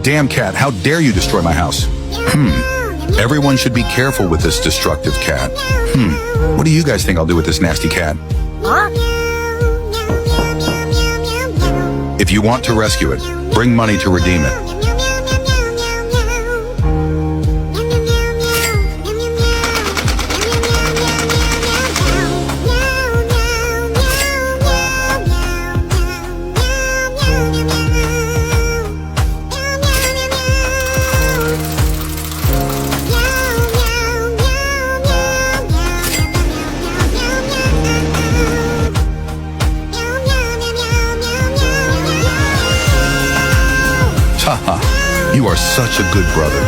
Damn cat, how dare you destroy my house? Everyone should be careful with this destructive cat. What do you guys think I'll do with this nasty cat? Huh? If you want to rescue it, bring money to redeem it. Haha, you are such a good brother.